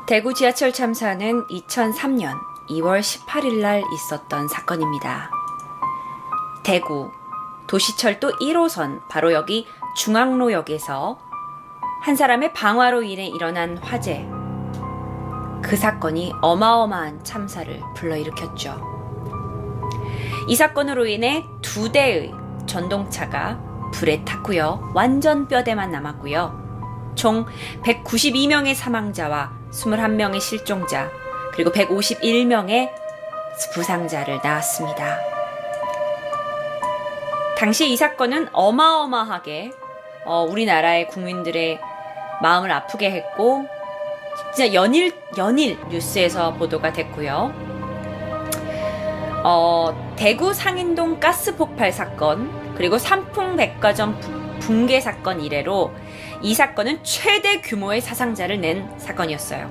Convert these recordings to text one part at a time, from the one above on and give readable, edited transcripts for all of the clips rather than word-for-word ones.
대구 지하철 참사는 2003년 2월 18일 날 있었던 사건입니다. 대구 도시철도 1호선 바로 여기 중앙로역에서 한 사람의 방화로 인해 일어난 화재. 그 사건이 어마어마한 참사를 불러일으켰죠. 이 사건으로 인해 2대의 전동차가 불에 탔고요. 완전 뼈대만 남았고요. 총 192명의 사망자와 21명의 실종자, 그리고 151명의 부상자를 낳았습니다. 당시 이 사건은 어마어마하게 우리나라의 국민들의 마음을 아프게 했고 진짜 연일 뉴스에서 보도가 됐고요. 대구 상인동 가스 폭발 사건, 그리고 삼풍백화점 붕괴 사건 이래로 이 사건은 최대 규모의 사상자를 낸 사건이었어요.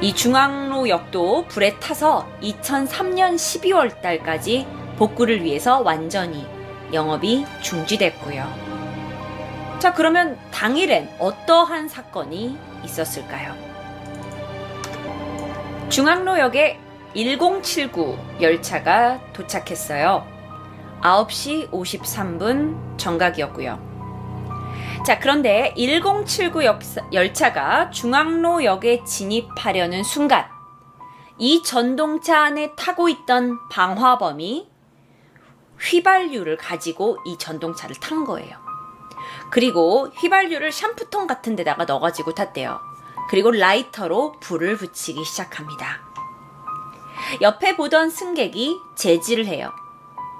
이 중앙로역도 불에 타서 2003년 12월 달까지 복구를 위해서 완전히 영업이 중지됐고요. 자, 그러면 당일엔 어떠한 사건이 있었을까요? 중앙로역에 1079 열차가 도착했어요. 9시 53분 정각이었고요. 자, 그런데 1079 열차가 중앙로역에 진입하려는 순간 이 전동차 안에 타고 있던 방화범이 휘발유를 가지고 이 전동차를 탄 거예요. 그리고 휘발유를 샴푸통 같은 데다가 넣어가지고 탔대요. 그리고 라이터로 불을 붙이기 시작합니다. 옆에 보던 승객이 제지를 해요.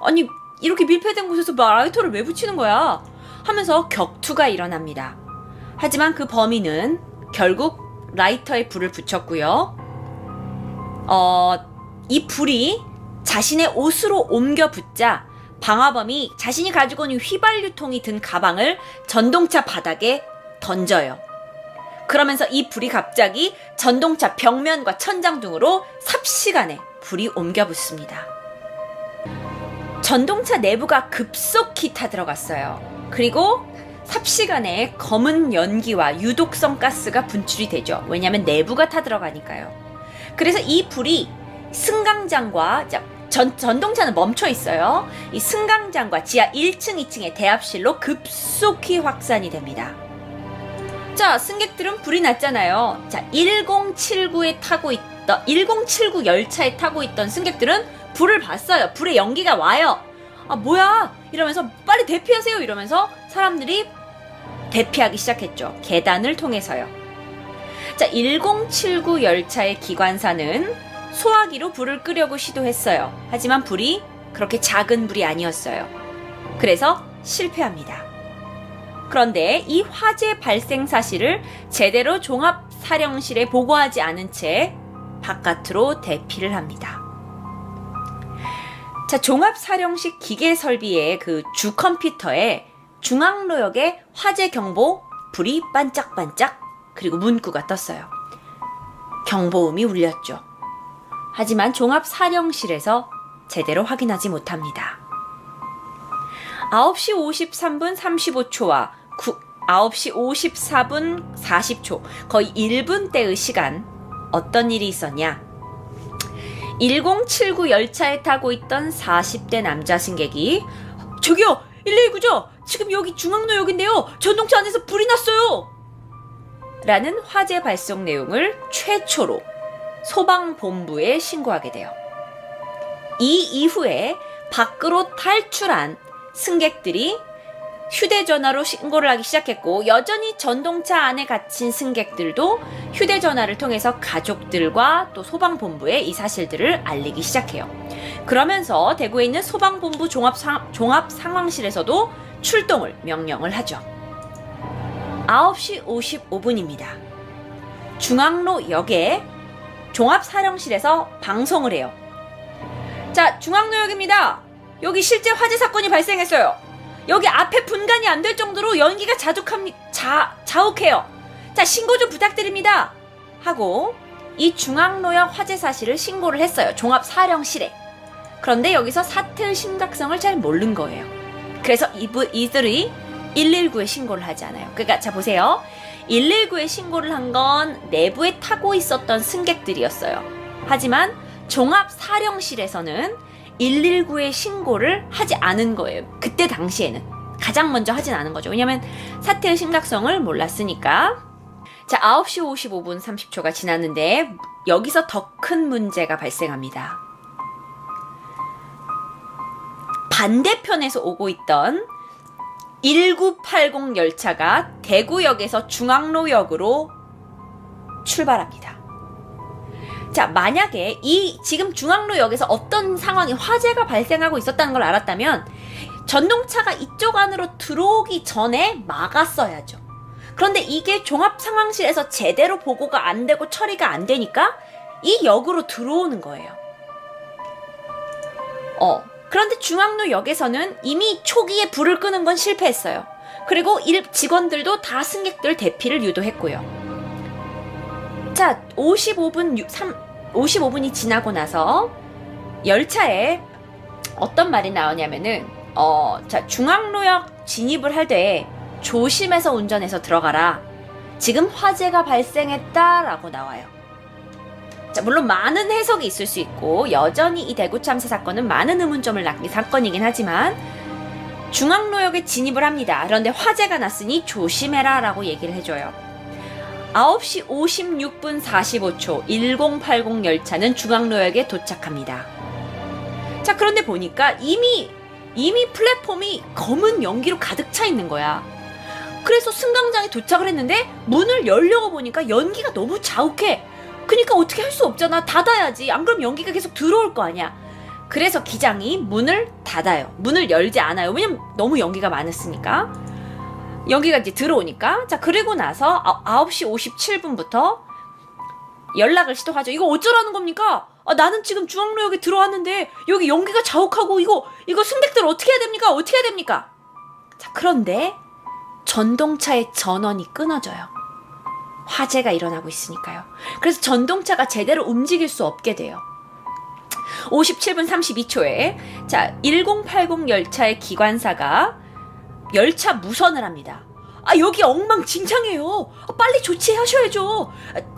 아니, 이렇게 밀폐된 곳에서 라이터를 왜 붙이는 거야? 하면서 격투가 일어납니다. 하지만 그 범인은 결국 라이터에 불을 붙였고요. 이 불이 자신의 옷으로 옮겨 붙자 방화범이 자신이 가지고 있는 휘발유통이 든 가방을 전동차 바닥에 던져요. 그러면서 이 불이 갑자기 전동차 벽면과 천장 등으로 삽시간에 불이 옮겨 붙습니다. 전동차 내부가 급속히 타들어갔어요. 그리고 삽시간에 검은 연기와 유독성 가스가 분출이 되죠. 왜냐하면 내부가 타들어가니까요. 그래서 이 불이 승강장과 전동차는 멈춰 있어요. 이 승강장과 지하 1층, 2층의 대합실로 급속히 확산이 됩니다. 자, 승객들은 불이 났잖아요. 자, 1079 열차에 타고 있던 승객들은 불을 봤어요. 불의 연기가 와요. 아, 뭐야? 이러면서 빨리 대피하세요. 이러면서 사람들이 대피하기 시작했죠. 계단을 통해서요. 자, 1079 열차의 기관사는 소화기로 불을 끄려고 시도했어요. 하지만 불이 그렇게 작은 불이 아니었어요. 그래서 실패합니다. 그런데 이 화재 발생 사실을 제대로 종합사령실에 보고하지 않은 채 바깥으로 대피를 합니다. 자, 종합사령식 기계 설비의 그 주 컴퓨터에 중앙로역의 화재 경보 불이 반짝반짝 그리고 문구가 떴어요. 경보음이 울렸죠. 하지만 종합사령실에서 제대로 확인하지 못합니다. 9시 53분 35초와 9시 54분 40초, 거의 1분대의 시간, 어떤 일이 있었냐? 1079 열차에 타고 있던 40대 남자 승객이 저기요! 119죠? 지금 여기 중앙로역인데요. 전동차 안에서 불이 났어요! 라는 화재 발생 내용을 최초로 소방본부에 신고하게 돼요. 이 이후에 밖으로 탈출한 승객들이 휴대전화로 신고를 하기 시작했고, 여전히 전동차 안에 갇힌 승객들도 휴대전화를 통해서 가족들과 또 소방본부에 이 사실들을 알리기 시작해요. 그러면서 대구에 있는 소방본부 종합상황실에서도 출동을 명령을 하죠. 9시 55분입니다. 중앙로역에 종합사령실에서 방송을 해요. 자, 중앙로역입니다. 여기 실제 화재 사건이 발생했어요. 여기 앞에 분간이 안 될 정도로 연기가 자욱해요. 자, 신고 좀 부탁드립니다. 하고 이 중앙로역 화재 사실을 신고를 했어요. 종합사령실에. 그런데 여기서 사태의 심각성을 잘 모른 거예요. 그래서 이들이 119에 신고를 하지 않아요. 그러니까 자, 보세요. 119에 신고를 한 건 내부에 타고 있었던 승객들이었어요. 하지만 종합사령실에서는 119에 신고를 하지 않은 거예요. 그때 당시에는. 가장 먼저 하진 않은 거죠. 왜냐면 사태의 심각성을 몰랐으니까. 자, 9시 55분 30초가 지났는데 여기서 더 큰 문제가 발생합니다. 반대편에서 오고 있던 1980 열차가 대구역에서 중앙로역으로 출발합니다. 자, 만약에 지금 중앙로역에서 어떤 상황이 화재가 발생하고 있었다는 걸 알았다면 전동차가 이쪽 안으로 들어오기 전에 막았어야죠. 그런데 이게 종합상황실에서 제대로 보고가 안 되고 처리가 안 되니까 이 역으로 들어오는 거예요. 그런데 중앙로역에서는 이미 초기에 불을 끄는 건 실패했어요. 그리고 직원들도 다 승객들 대피를 유도했고요. 자, 55분이 지나고 나서 열차에 어떤 말이 나오냐면은 자, 중앙로역 진입을 할 때 조심해서 운전해서 들어가라. 지금 화재가 발생했다라고 나와요. 자, 물론 많은 해석이 있을 수 있고 여전히 이 대구 참사 사건은 많은 의문점을 남긴 사건이긴 하지만 중앙로역에 진입을 합니다. 그런데 화재가 났으니 조심해라 라고 얘기를 해줘요. 9시 56분 45초 1080 열차는 중앙로역에 도착합니다. 자, 그런데 보니까 이미 플랫폼이 검은 연기로 가득 차 있는 거야. 그래서 승강장에 도착을 했는데 문을 열려고 보니까 연기가 너무 자욱해. 그러니까 어떻게 할 수 없잖아. 닫아야지. 안 그러면 연기가 계속 들어올 거 아니야. 그래서 기장이 문을 닫아요. 문을 열지 않아요. 왜냐면 너무 연기가 많았으니까. 연기가 이제 들어오니까. 자, 그리고 나서 9시 57분부터 연락을 시도하죠. 이거 어쩌라는 겁니까? 나는 지금 중앙로역에 들어왔는데 여기 연기가 자욱하고 이거 승객들 어떻게 해야 됩니까? 어떻게 해야 됩니까? 자, 그런데 전동차의 전원이 끊어져요. 화재가 일어나고 있으니까요. 그래서 전동차가 제대로 움직일 수 없게 돼요. 57분 32초에 자, 1080 열차의 기관사가 열차 무선을 합니다. 여기 엉망진창이에요. 빨리 조치하셔야죠.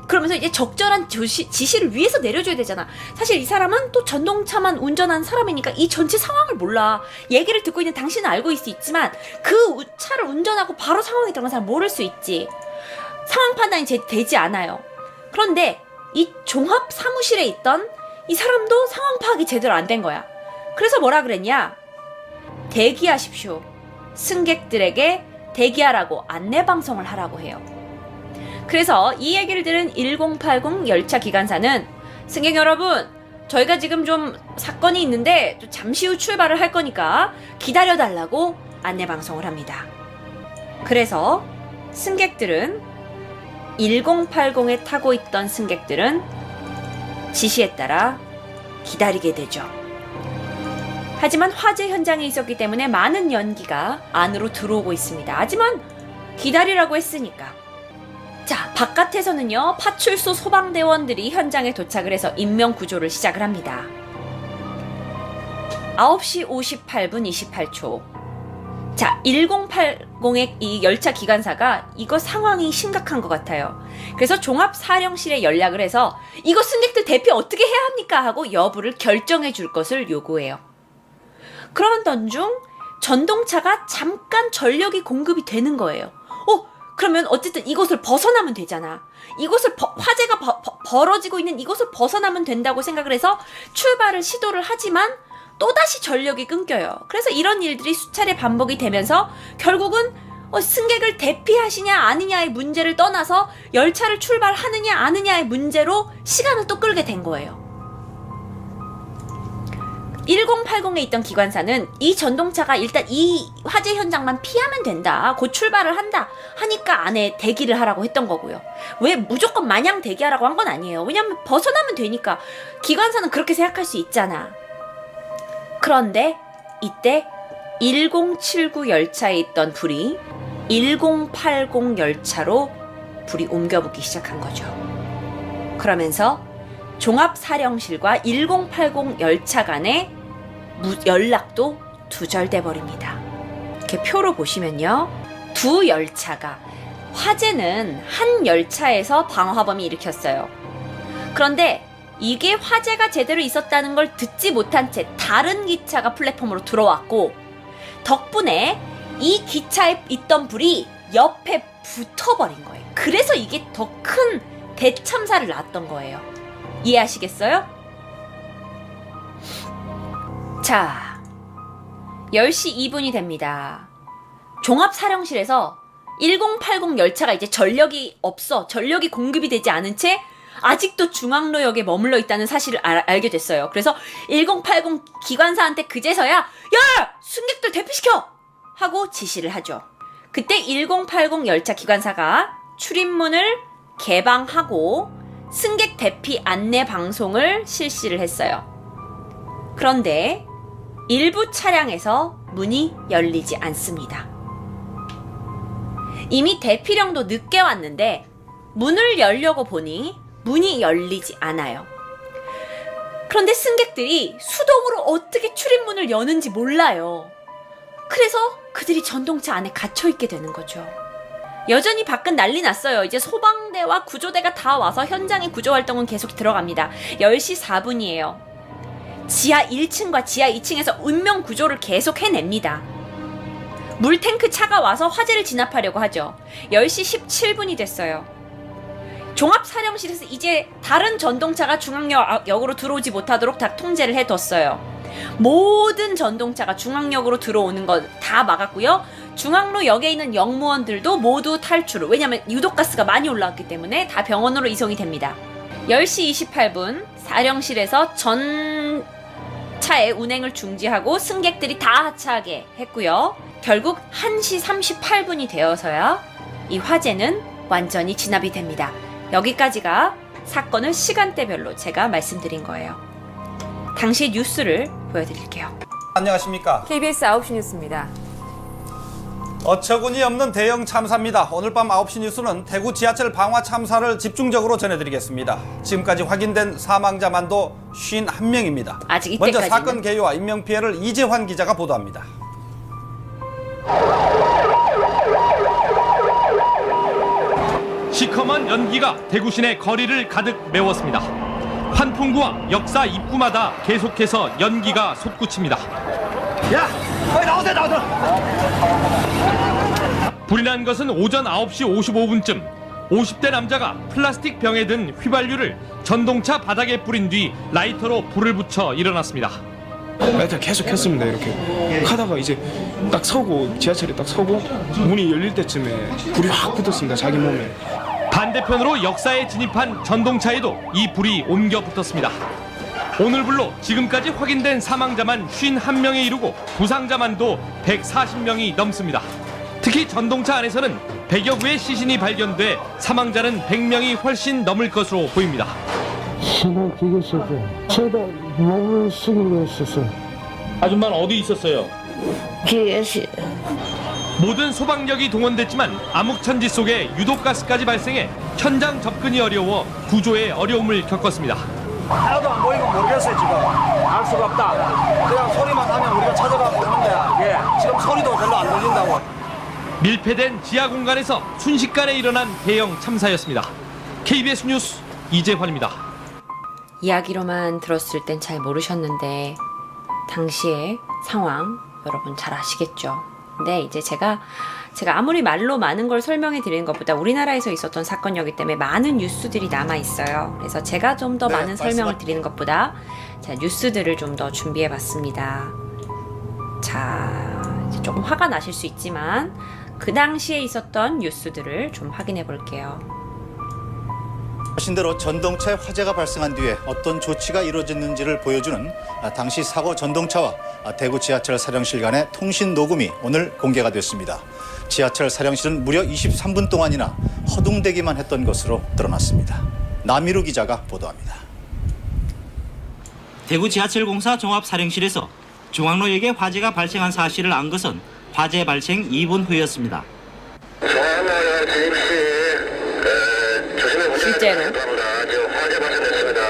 그러면서 이제 적절한 지시를 위해서 내려줘야 되잖아. 사실 이 사람은 또 전동차만 운전한 사람이니까 이 전체 상황을 몰라. 얘기를 듣고 있는 당신은 알고 있을 수 있지만 그 차를 운전하고 바로 상황이 들어간 사람 모를 수 있지. 상황 판단이 되지 않아요. 그런데 이 종합 사무실에 있던 이 사람도 상황 파악이 제대로 안 된 거야. 그래서 뭐라 그랬냐? 대기하십시오. 승객들에게 대기하라고 안내방송을 하라고 해요. 그래서 이 얘기를 들은 1080 열차 기관사는 승객 여러분, 저희가 지금 좀 사건이 있는데 좀 잠시 후 출발을 할 거니까 기다려달라고 안내방송을 합니다. 그래서 승객들은 1080에 타고 있던 승객들은 지시에 따라 기다리게 되죠. 하지만 화재 현장에 있었기 때문에 많은 연기가 안으로 들어오고 있습니다. 하지만 기다리라고 했으니까. 자, 바깥에서는요, 파출소 소방대원들이 현장에 도착을 해서 인명구조를 시작을 합니다. 9시 58분 28초. 자, 1080의 이 열차 기관사가 이거 상황이 심각한 것 같아요. 그래서 종합사령실에 연락을 해서 이거 승객들 대피 어떻게 해야 합니까? 하고 여부를 결정해 줄 것을 요구해요. 그러던 중 전동차가 잠깐 전력이 공급이 되는 거예요. 그러면 어쨌든 이곳을 벗어나면 되잖아. 화재가 벌어지고 있는 이곳을 벗어나면 된다고 생각을 해서 출발을 시도를 하지만 또다시 전력이 끊겨요. 그래서 이런 일들이 수차례 반복이 되면서 결국은 승객을 대피하시냐 아니냐의 문제를 떠나서 열차를 출발하느냐 아느냐의 문제로 시간을 또 끌게 된 거예요. 1080에 있던 기관사는 이 전동차가 일단 이 화재 현장만 피하면 된다. 곧 출발을 한다. 하니까 안에 대기를 하라고 했던 거고요. 왜 무조건 마냥 대기하라고 한 건 아니에요. 왜냐면 벗어나면 되니까. 기관사는 그렇게 생각할 수 있잖아. 그런데 이때 1079 열차에 있던 불이 1080 열차로 불이 옮겨붙기 시작한 거죠. 그러면서 종합사령실과 1080 열차 간의 연락도 두절돼 버립니다. 이렇게 표로 보시면요, 두 열차가 화재는 한 열차에서 방화범이 일으켰어요. 그런데 이게 화재가 제대로 있었다는 걸 듣지 못한 채 다른 기차가 플랫폼으로 들어왔고, 덕분에 이 기차에 있던 불이 옆에 붙어버린 거예요. 그래서 이게 더 큰 대참사를 낳았던 거예요. 이해하시겠어요? 자, 10시 2분이 됩니다. 종합사령실에서 1080 열차가 이제 전력이 없어, 전력이 공급이 되지 않은 채 아직도 중앙로역에 머물러 있다는 사실을 알게 됐어요. 그래서 1080 기관사한테 그제서야 야! 승객들 대피시켜! 하고 지시를 하죠. 그때 1080 열차 기관사가 출입문을 개방하고 승객 대피 안내 방송을 실시를 했어요. 그런데 일부 차량에서 문이 열리지 않습니다. 이미 대피령도 늦게 왔는데 문을 열려고 보니 문이 열리지 않아요. 그런데 승객들이 수동으로 어떻게 출입문을 여는지 몰라요. 그래서 그들이 전동차 안에 갇혀있게 되는 거죠. 여전히 밖은 난리 났어요. 이제 소방대와 구조대가 다 와서 현장의 구조활동은 계속 들어갑니다. 10시 4분이에요. 지하 1층과 지하 2층에서 운명 구조를 계속 해냅니다. 물탱크 차가 와서 화재를 진압하려고 하죠. 10시 17분이 됐어요. 종합사령실에서 이제 다른 전동차가 중앙역으로 들어오지 못하도록 다 통제를 해뒀어요. 모든 전동차가 중앙역으로 들어오는 것 다 막았고요. 중앙로역에 있는 역무원들도 모두 탈출을, 왜냐하면 유독가스가 많이 올라왔기 때문에 다 병원으로 이송이 됩니다. 10시 28분 사령실에서 전차의 운행을 중지하고 승객들이 다 하차하게 했고요. 결국 1시 38분이 되어서야 이 화재는 완전히 진압이 됩니다. 여기까지가 사건을 시간대별로 제가 말씀드린 거예요. 당시 뉴스를 보여드릴게요. 안녕하십니까. KBS 9시 뉴스입니다. 어처구니 없는 대형 참사입니다. 오늘 밤 9시 뉴스는 대구 지하철 방화 참사를 집중적으로 전해드리겠습니다. 지금까지 확인된 사망자만도 51명입니다. 아직 이때까지는. 먼저 사건 개요와 인명피해를 이재환 기자가 보도합니다. 시커먼 연기가 대구 시내 거리를 가득 메웠습니다. 환풍구와 역사 입구마다 계속해서 연기가 솟구칩니다. 야! 빨리 나오세요! 불이 난 것은 오전 9시 55분쯤 50대 남자가 플라스틱 병에 든 휘발유를 전동차 바닥에 뿌린 뒤 라이터로 불을 붙여 일어났습니다. 라이터 계속 켰습니다. 이렇게 하다가 이제 딱 서고, 지하철에 딱 서고 문이 열릴 때쯤에 불이 확 붙었습니다. 자기 몸에. 반대편으로 역사에 진입한 전동차에도 이 불이 옮겨 붙었습니다. 오늘 불로 지금까지 확인된 사망자만 51명에 이르고 부상자만도 140명이 넘습니다. 특히 전동차 안에서는 100여 구의 시신이 발견돼 사망자는 100명이 훨씬 넘을 것으로 보입니다. 신경 죽였었어요. 제가 몸을 숙이고 있었어요. 아줌마는 어디 있었어요? 뒤에서 모든 소방력이 동원됐지만 암흑천지 속에 유독가스까지 발생해 현장 접근이 어려워 구조에 어려움을 겪었습니다. 하나도 안 보이고 모르겠어요. 지금 알 수가 없다. 그냥 소리만 하면 우리가 찾아가 보는데 지금 소리도 별로 안 들린다고. 밀폐된 지하 공간에서 순식간에 일어난 대형 참사였습니다. KBS 뉴스 이재환입니다. 이야기로만 들었을 땐 잘 모르셨는데 당시의 상황 여러분 잘 아시겠죠? 근데 이제 제가 아무리 말로 많은 걸 설명해 드리는 것보다 우리나라에서 있었던 사건이기 때문에 많은 뉴스들이 남아 있어요. 그래서 제가 좀 더 많은 설명을 드리는 것보다 자, 뉴스들을 좀 더 준비해 봤습니다. 자, 이제 조금 화가 나실 수 있지만 그 당시에 있었던 뉴스들을 좀 확인해 볼게요. 하신 대로 전동차에 화재가 발생한 뒤에 어떤 조치가 이루어졌는지를 보여주는 당시 사고 전동차와 대구 지하철 사령실 간의 통신 녹음이 오늘 공개가 됐습니다. 지하철 사령실은 무려 23분 동안이나 허둥대기만 했던 것으로 드러났습니다. 남희루 기자가 보도합니다. 대구 지하철공사 종합사령실에서 중앙로역에 화재가 발생한 사실을 안 것은 화재 발생 2분 후였습니다. 중앙로역 진입 시 실제로 지금 화재 발생했습니다.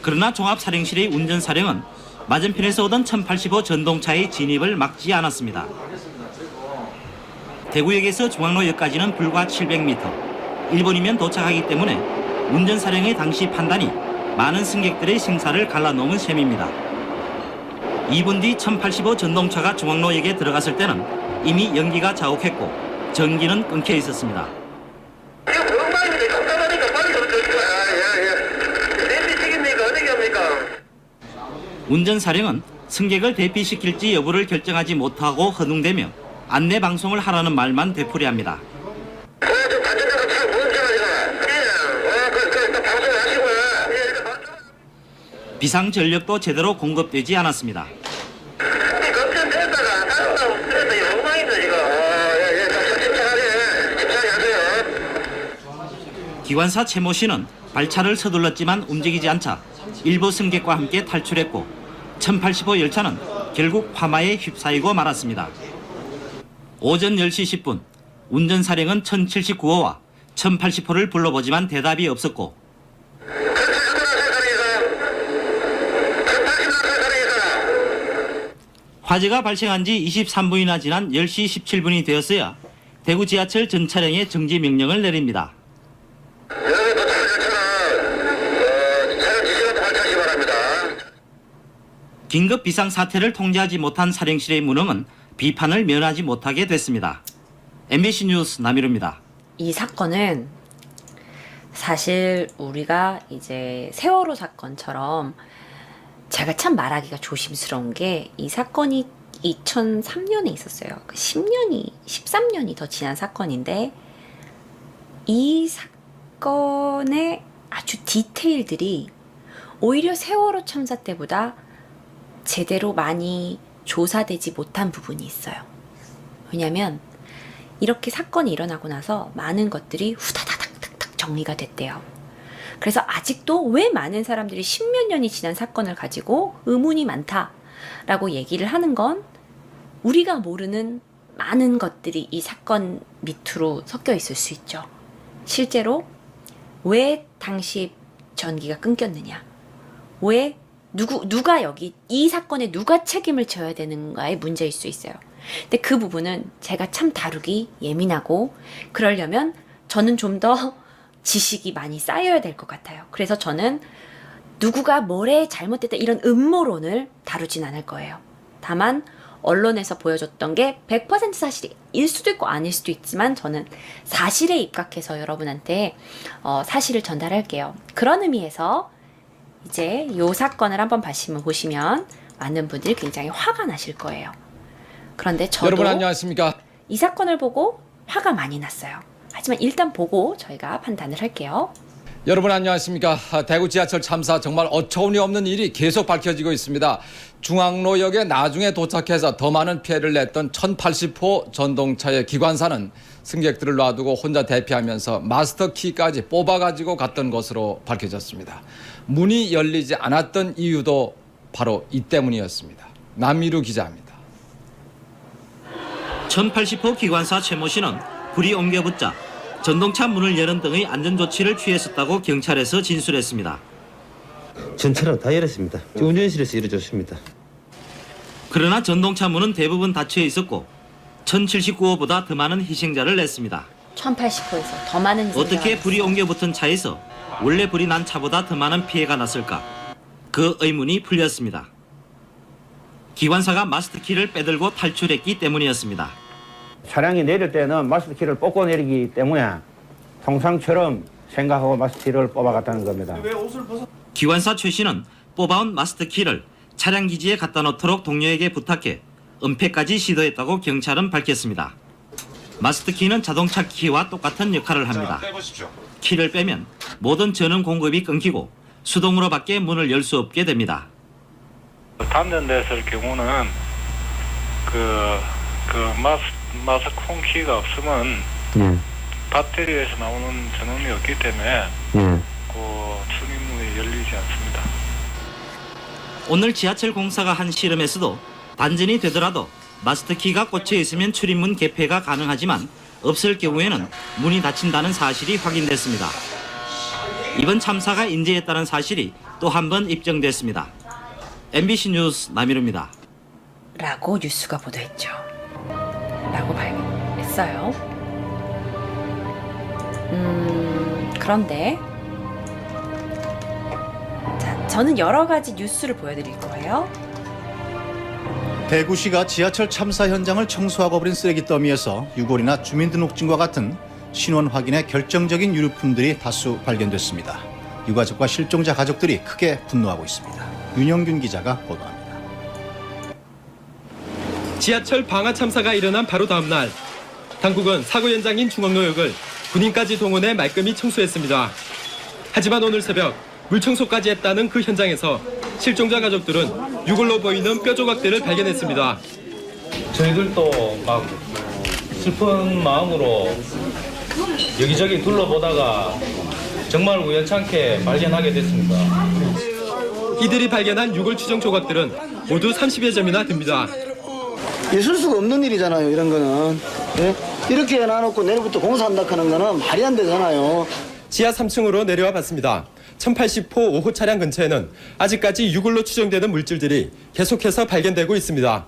그러나 종합사령실의 운전사령은 맞은편에서 오던 1085 전동차의 진입을 막지 않았습니다. 대구역에서 중앙로역까지는 불과 700m. 일본이면 도착하기 때문에 운전사령의 당시 판단이 많은 승객들의 생사를 갈라놓은 셈입니다. 2분 뒤 1085 전동차가 중앙로역에 들어갔을 때는 이미 연기가 자욱했고 전기는 끊겨 있었습니다. 이거 보험만인데 답답하니까 빨리 좀 드릴까? 예. 대피시킵니까? 어떻게 합니까? 운전사령은 승객을 대피시킬지 여부를 결정하지 못하고 허둥대며 안내 방송을 하라는 말만 되풀이합니다. 좀 반전자가 잘 모르잖아, 이거. 예. 방송하시고요. 예. 비상전력도 제대로 공급되지 않았습니다. 걱정됐다가 다른 날 없으면서 엉망이다, 지금. 예. 좀 침착하게 하세요. 기관사 최모 씨는 발차를 서둘렀지만 움직이지 않자 일부 승객과 함께 탈출했고 1085 열차는 결국 화마에 휩싸이고 말았습니다. 오전 10시 10분 운전사령은 1079호와 1080호를 불러보지만 대답이 없었고 화재가 발생한 지 23분이나 지난 10시 17분이 되었어야 대구 지하철 전 차량의 정지 명령을 내립니다. 여러분 도착한 열차는 차량 지시가 발차시 바랍니다. 긴급 비상사태를 통제하지 못한 사령실의 무능은 비판을 면하지 못하게 됐습니다. MBC 뉴스 남일우입니다. 이 사건은 사실 우리가 이제 세월호 사건처럼 제가 참 말하기가 조심스러운 게 이 사건이 2003년에 있었어요. 13년이 더 지난 사건인데 이 사건의 아주 디테일들이 오히려 세월호 참사 때보다 제대로 많이 조사되지 못한 부분이 있어요. 왜냐면 이렇게 사건이 일어나고 나서 많은 것들이 후다다닥 정리가 됐대요. 그래서 아직도 왜 많은 사람들이 10몇 년이 지난 사건을 가지고 의문이 많다라고 얘기를 하는 건 우리가 모르는 많은 것들이 이 사건 밑으로 섞여 있을 수 있죠. 실제로 왜 당시 전기가 끊겼느냐, 왜 누가 여기 이 사건에 누가 책임을 져야 되는가의 문제일 수 있어요. 근데 그 부분은 제가 참 다루기 예민하고 그러려면 저는 좀 더 지식이 많이 쌓여야 될 것 같아요. 그래서 저는 누구가 뭐래 잘못됐다 이런 음모론을 다루진 않을 거예요. 다만 언론에서 보여줬던 게 100% 사실일 수도 있고 아닐 수도 있지만 저는 사실에 입각해서 여러분한테 사실을 전달할게요. 그런 의미에서 이제 이 사건을 한번 보시면 많은 분들이 굉장히 화가 나실 거예요. 그런데 저도 여러분 안녕하십니까? 이 사건을 보고 화가 많이 났어요. 하지만 일단 보고 저희가 판단을 할게요. 여러분 안녕하십니까? 대구 지하철 참사 정말 어처구니 없는 일이 계속 밝혀지고 있습니다. 중앙로역에 나중에 도착해서 더 많은 피해를 냈던 1080호 전동차의 기관사는 승객들을 놔두고 혼자 대피하면서 마스터 키까지 뽑아가지고 갔던 것으로 밝혀졌습니다. 문이 열리지 않았던 이유도 바로 이 때문이었습니다. 남미루 기자입니다. 1080호 기관사 최모 씨는 불이 옮겨 붙자 전동차 문을 여는 등의 안전조치를 취했었다고 경찰에서 진술했습니다. 전차는 다 열었습니다. 운전실에서 열어줬습니다. 그러나 전동차 문은 대부분 닫혀 있었고 1079호보다 더 많은 희생자를 냈습니다. 1080호에서 더 많은 어떻게 불이 옮겨 붙은 차에서 원래 불이 난 차보다 더 많은 피해가 났을까? 그 의문이 풀렸습니다. 기관사가 마스터키를 빼들고 탈출했기 때문이었습니다. 차량이 내릴 때는 마스터키를 뽑고 내리기 때문에 통상처럼 생각하고 마스터키를 뽑아갔다는 겁니다. 기관사 최 씨는 뽑아온 마스터키를 차량 기지에 갖다 놓도록 동료에게 부탁해 은폐까지 시도했다고 경찰은 밝혔습니다. 마스터키는 자동차 키와 똑같은 역할을 합니다. 키를 빼면 모든 전원 공급이 끊기고 수동으로밖에 문을 열 수 없게 됩니다. 단전됐을 경우는 마스크 키가 없으면 배터리에서 나오는 전원이 없기 때문에 출입문이 열리지 않습니다. 오늘 지하철 공사가 한 실험에서도 단전이 되더라도 마스터키가 꽂혀 있으면 출입문 개폐가 가능하지만 없을 경우에는 문이 닫힌다는 사실이 확인됐습니다. 이번 참사가 인재했다는 사실이 또 한 번 입증됐습니다. MBC 뉴스 남일우입니다. 라고 뉴스가 보도했죠. 라고 발견했어요. 했어요. 그런데 자, 저는 여러 가지 뉴스를 보여드릴 거예요. 대구시가 지하철 참사 현장을 청소하고 버린 쓰레기 더미에서 유골이나 주민등록증과 같은 신원 확인에 결정적인 유류품들이 다수 발견됐습니다. 유가족과 실종자 가족들이 크게 분노하고 있습니다. 윤영균 기자가 보도합니다. 지하철 방화 참사가 일어난 바로 다음 날 당국은 사고 현장인 중앙로역을 군인까지 동원해 말끔히 청소했습니다. 하지만 오늘 새벽 물 청소까지 했다는 그 현장에서 실종자 가족들은 유골로 보이는 뼈 조각들을 발견했습니다. 저희들도 막 슬픈 마음으로 여기저기 둘러보다가 정말 우연찮게 발견하게 됐습니다. 이들이 발견한 유골 추정 조각들은 모두 30여 점이나 됩니다. 있을 수가 없는 일이잖아요, 이런 거는. 예? 이렇게 해놔놓고 내일부터 공사한다 하는 거는 말이 안 되잖아요. 지하 3층으로 내려와 봤습니다. 1080호 5호 차량 근처에는 아직까지 유골로 추정되는 물질들이 계속해서 발견되고 있습니다.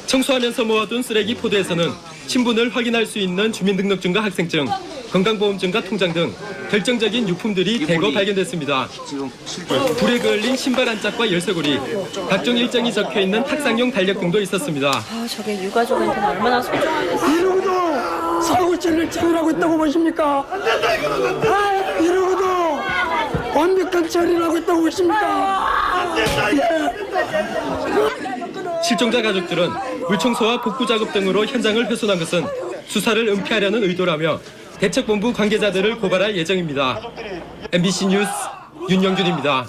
청소하면서 모아둔 쓰레기 포도에서는 신분을 확인할 수 있는 주민등록증과 학생증, 건강보험증과 통장 등 결정적인 유품들이 대거 발견됐습니다. 불에 그을린 신발 한 짝과 열쇠고리, 각종 일정이 적혀있는 탁상용 달력 등도 있었습니다. 아, 저게 유가족한테는 얼마나 소중하겠어요. 이러고도 사고죄를 처리하고 있다고 보십니까? 이러고도 완벽한 처리를 하고 있다고 보십니까? 실종자 가족들은 물청소와 복구 작업 등으로 현장을 훼손한 것은 수사를 은폐하려는 의도라며 대책본부 관계자들을 고발할 예정입니다. MBC 뉴스 윤영균입니다.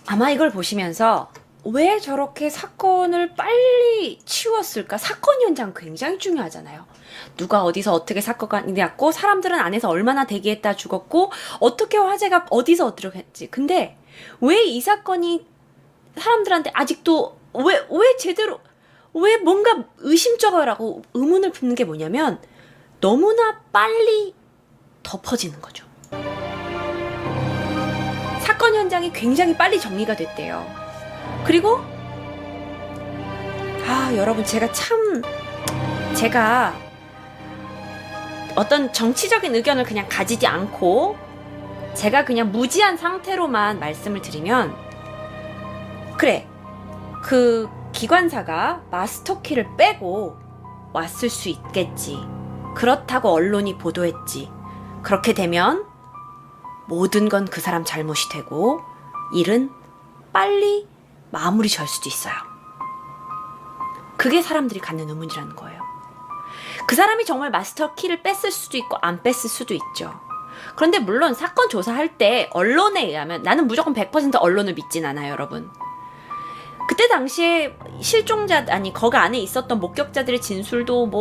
아마 이걸 보시면서 왜 저렇게 사건을 빨리 치웠을까? 사건 현장 굉장히 중요하잖아요. 누가 어디서 어떻게 사건이 났고 사람들은 안에서 얼마나 대기했다 죽었고 어떻게 화재가 어디서 어떻게 근데 왜 이 사건이 사람들한테 아직도 왜 제대로 왜 뭔가 의심쩍어라고 의문을 품는 게 뭐냐면 너무나 빨리 덮어지는 거죠. 사건 현장이 굉장히 빨리 정리가 됐대요. 그리고 여러분 제가 어떤 정치적인 의견을 그냥 가지지 않고 제가 그냥 무지한 상태로만 말씀을 드리면 그래 그 기관사가 마스터키를 빼고 왔을 수 있겠지. 그렇다고 언론이 보도했지. 그렇게 되면 모든 건 그 사람 잘못이 되고 일은 빨리 마무리 질 수도 있어요. 그게 사람들이 갖는 의문이라는 거예요. 그 사람이 정말 마스터 키를 뺐을 수도 있고 안 뺐을 수도 있죠. 그런데 물론 사건 조사할 때 언론에 의하면 나는 무조건 100% 언론을 믿진 않아요, 여러분. 그때 당시에 거기 안에 있었던 목격자들의 진술도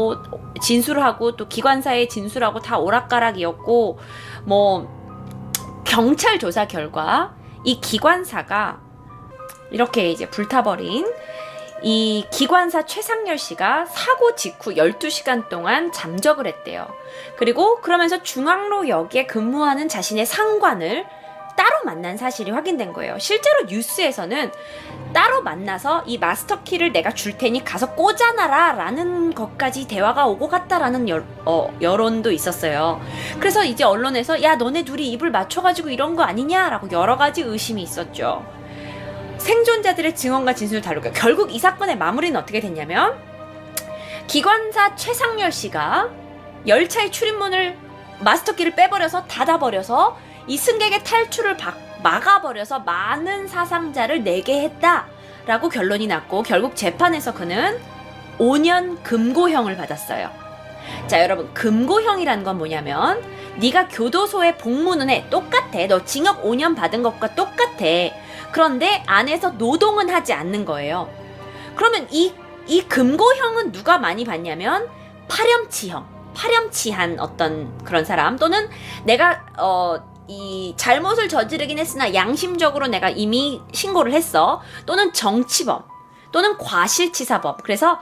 진술을 하고 또 기관사의 진술하고 다 오락가락이었고 경찰 조사 결과 이 기관사가 이렇게 이제 불타버린 이 기관사 최상열 씨가 사고 직후 12시간 동안 잠적을 했대요. 그리고 그러면서 중앙로역에 근무하는 자신의 상관을 따로 만난 사실이 확인된 거예요. 실제로 뉴스에서는 따로 만나서 이 마스터키를 내가 줄 테니 가서 꽂아놔라 라는 것까지 대화가 오고 갔다라는 여론도 있었어요. 그래서 이제 언론에서 야 너네 둘이 입을 맞춰가지고 이런 거 아니냐라고 여러 가지 의심이 있었죠. 생존자들의 증언과 진술을 다루고 결국 이 사건의 마무리는 어떻게 됐냐면 기관사 최상열 씨가 열차의 출입문을 마스터키를 빼버려서 닫아버려서 이 승객의 탈출을 막아버려서 많은 사상자를 내게 했다라고 결론이 났고 결국 재판에서 그는 5년 금고형을 받았어요. 자 여러분 금고형이라는 건 뭐냐면 네가 교도소에 복무는 해 똑같아. 너 징역 5년 받은 것과 똑같아. 그런데 안에서 노동은 하지 않는 거예요. 그러면 이 금고형은 누가 많이 받냐면 파렴치한 어떤 그런 사람 또는 내가 이 잘못을 저지르긴 했으나 양심적으로 내가 이미 신고를 했어. 또는 정치범 또는 과실치사범. 그래서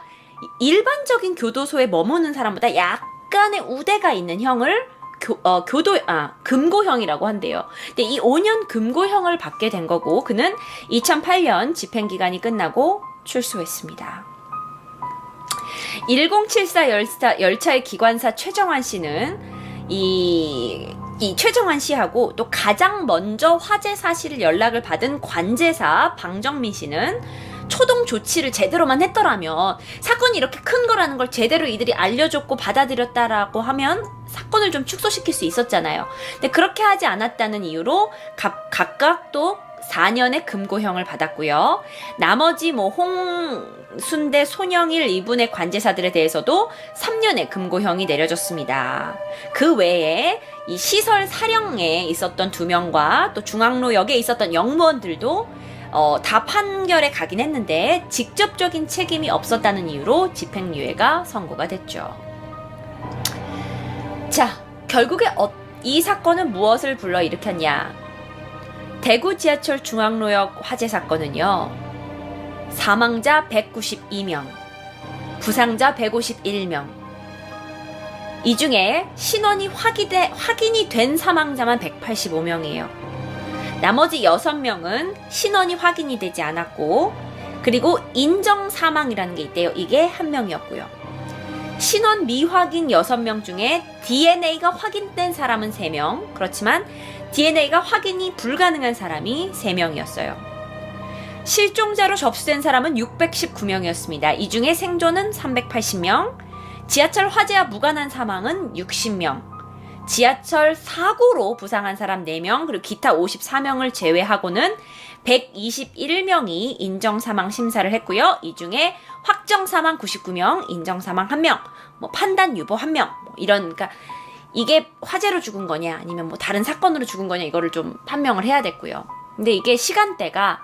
일반적인 교도소에 머무는 사람보다 약간의 우대가 있는 형을 금고형이라고 한대요. 근데 이 5년 금고형을 받게 된 거고 그는 2008년 집행기간이 끝나고 출소했습니다. 1074 열차의 기관사 최정환 씨는 이 최정환 씨하고 또 가장 먼저 화재 사실을 연락을 받은 관제사 방정민 씨는 초동 조치를 제대로만 했더라면, 사건이 이렇게 큰 거라는 걸 제대로 이들이 알려줬고 받아들였다라고 하면 사건을 좀 축소시킬 수 있었잖아요. 근데 그렇게 하지 않았다는 이유로 각각 또 4년의 금고형을 받았고요. 나머지 홍순대, 손영일 이분의 관제사들에 대해서도 3년의 금고형이 내려졌습니다. 그 외에 이 시설 사령에 있었던 2명과 또 중앙로역에 있었던 영무원들도 다 판결에 가긴 했는데 직접적인 책임이 없었다는 이유로 집행유예가 선고가 됐죠. 자, 결국에 이 사건은 무엇을 불러일으켰냐? 대구 지하철 중앙로역 화재 사건은요, 사망자 192명, 부상자 151명, 이 중에 신원이 확인이 된 사망자만 185명이에요. 나머지 6명은 신원이 확인이 되지 않았고, 그리고 인정 사망이라는 게 있대요. 이게 1명이었고요. 신원 미확인 6명 중에 DNA가 확인된 사람은 3명, 그렇지만 DNA가 확인이 불가능한 사람이 3명이었어요. 실종자로 접수된 사람은 619명이었습니다. 이 중에 생존은 380명, 지하철 화재와 무관한 사망은 60명, 지하철 사고로 부상한 사람 4명, 그리고 기타 54명을 제외하고는 121명이 인정사망 심사를 했고요. 이 중에 확정사망 99명, 인정사망 1명, 판단 유보 1명, 그러니까 이게 화재로 죽은 거냐 아니면 다른 사건으로 죽은 거냐, 이거를 좀 판명을 해야 됐고요. 근데 이게 시간대가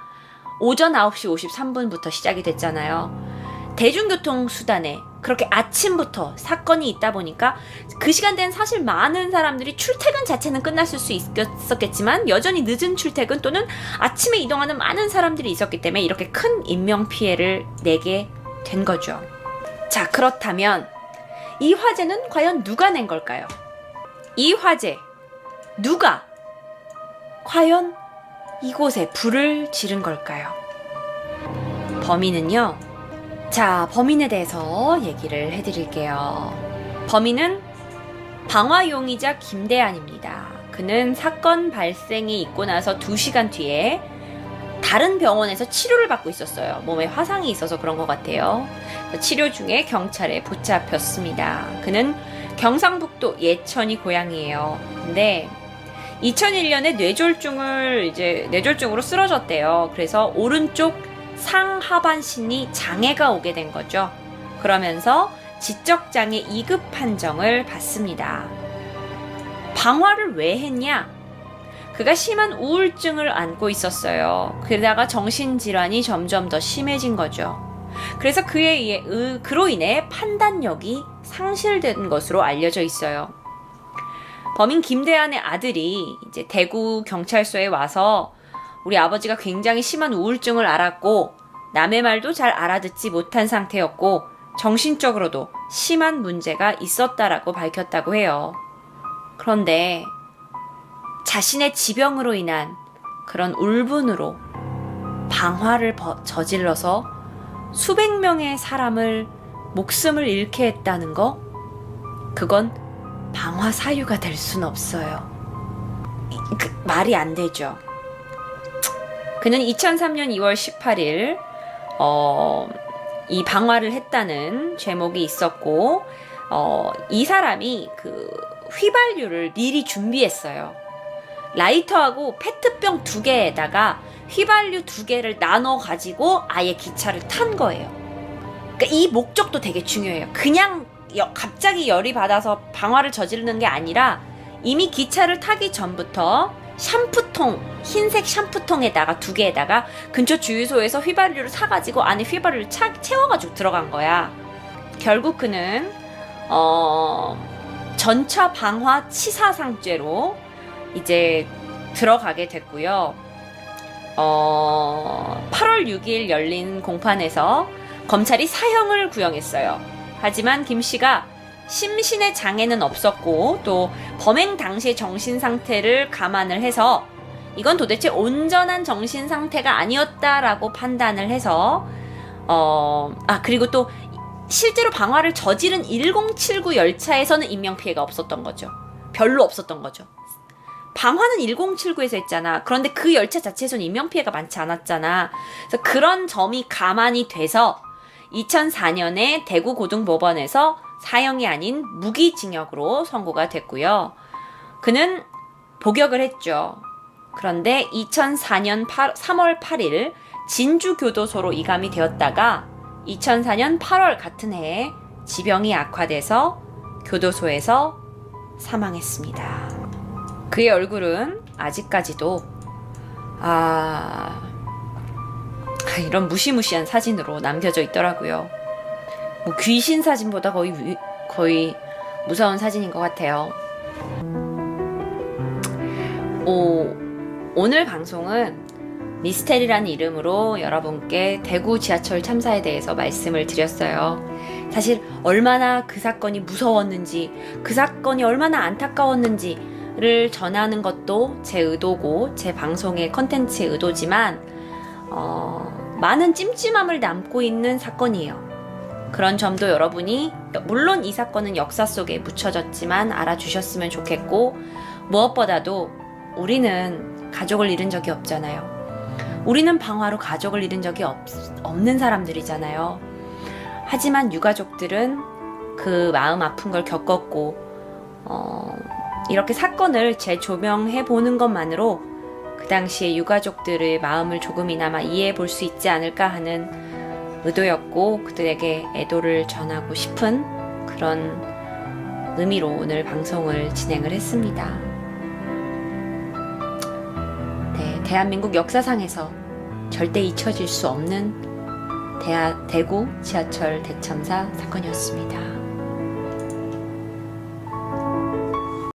오전 9시 53분부터 시작이 됐잖아요. 대중교통 수단에 그렇게 아침부터 사건이 있다 보니까 그 시간대는 사실 많은 사람들이 출퇴근 자체는 끝났을 수 있었겠지만 여전히 늦은 출퇴근 또는 아침에 이동하는 많은 사람들이 있었기 때문에 이렇게 큰 인명피해를 내게 된 거죠. 자, 그렇다면 이 화재는 과연 누가 낸 걸까요? 이 화재, 누가 과연 이곳에 불을 지른 걸까요? 범인은요, 자, 범인에 대해서 얘기를 해드릴게요. 범인은 방화용의자 김대한입니다. 그는 사건 발생이 있고 나서 2시간 뒤에 다른 병원에서 치료를 받고 있었어요. 몸에 화상이 있어서 그런 것 같아요. 치료 중에 경찰에 붙잡혔습니다. 그는 경상북도 예천이 고향이에요. 근데 2001년에 뇌졸중으로 쓰러졌대요. 그래서 오른쪽 상하반신이 장애가 오게 된 거죠. 그러면서 지적장애 2급 판정을 받습니다. 방화를 왜 했냐? 그가 심한 우울증을 앓고 있었어요. 그러다가 정신질환이 점점 더 심해진 거죠. 그래서 그로 인해 판단력이 상실된 것으로 알려져 있어요. 범인 김대한의 아들이 이제 대구 경찰서에 와서 우리 아버지가 굉장히 심한 우울증을 앓았고 남의 말도 잘 알아듣지 못한 상태였고 정신적으로도 심한 문제가 있었다라고 밝혔다고 해요. 그런데 자신의 지병으로 인한 그런 울분으로 방화를 저질러서 수백 명의 사람을 목숨을 잃게 했다는 거, 그건 방화 사유가 될 순 없어요. 말이 안 되죠. 그는 2003년 2월 18일 이 방화를 했다는 제목이 있었고 이 사람이 그 휘발유를 미리 준비했어요. 라이터하고 페트병 2개에다가 휘발유 2개를 나눠 가지고 아예 기차를 탄 거예요. 그러니까 이 목적도 되게 중요해요. 그냥 갑자기 열이 받아서 방화를 저지르는 게 아니라 이미 기차를 타기 전부터 샴푸통, 흰색 샴푸통에다가 2개에다가 근처 주유소에서 휘발유를 사가지고 안에 휘발유를 채워가지고 들어간 거야. 결국 그는 전차 방화 치사상죄로 이제 들어가게 됐고요. 8월 6일 열린 공판에서 검찰이 사형을 구형했어요. 하지만 김 씨가 심신의 장애는 없었고 또 범행 당시의 정신 상태를 감안을 해서 이건 도대체 온전한 정신 상태가 아니었다라고 판단을 해서 그리고 또 실제로 방화를 저지른 1079 열차에서는 인명피해가 없었던 거죠. 별로 없었던 거죠. 방화는 1079에서 했잖아. 그런데 그 열차 자체에서는 인명피해가 많지 않았잖아. 그래서 그런 점이 감안이 돼서 2004년에 대구고등법원에서 사형이 아닌 무기징역으로 선고가 됐고요. 그는 복역을 했죠. 그런데 2004년 3월 8일 진주교도소로 이감이 되었다가 2004년 8월 같은 해에 지병이 악화돼서 교도소에서 사망했습니다. 그의 얼굴은 아직까지도 이런 무시무시한 사진으로 남겨져 있더라고요. 뭐 귀신 사진보다 거의 무서운 사진인 것 같아요. 오늘 방송은 미스테리라는 이름으로 여러분께 대구 지하철 참사에 대해서 말씀을 드렸어요. 사실 얼마나 그 사건이 무서웠는지, 그 사건이 얼마나 안타까웠는지를 전하는 것도 제 의도고 제 방송의 컨텐츠의 의도지만 많은 찜찜함을 남고 있는 사건이에요. 그런 점도 여러분이, 물론 이 사건은 역사 속에 묻혀졌지만 알아주셨으면 좋겠고, 무엇보다도 우리는 가족을 잃은 적이 없잖아요. 우리는 방화로 가족을 잃은 적이 없는 사람들이잖아요. 하지만 유가족들은 그 마음 아픈 걸 겪었고, 이렇게 사건을 재조명해 보는 것만으로 그 당시에 유가족들의 마음을 조금이나마 이해해 볼 수 있지 않을까 하는 의도였고, 그들에게 애도를 전하고 싶은 그런 의미로 오늘 방송을 진행을 했습니다. 네, 대한민국 역사상에서 절대 잊혀질 수 없는 대구 지하철 대참사 사건이었습니다.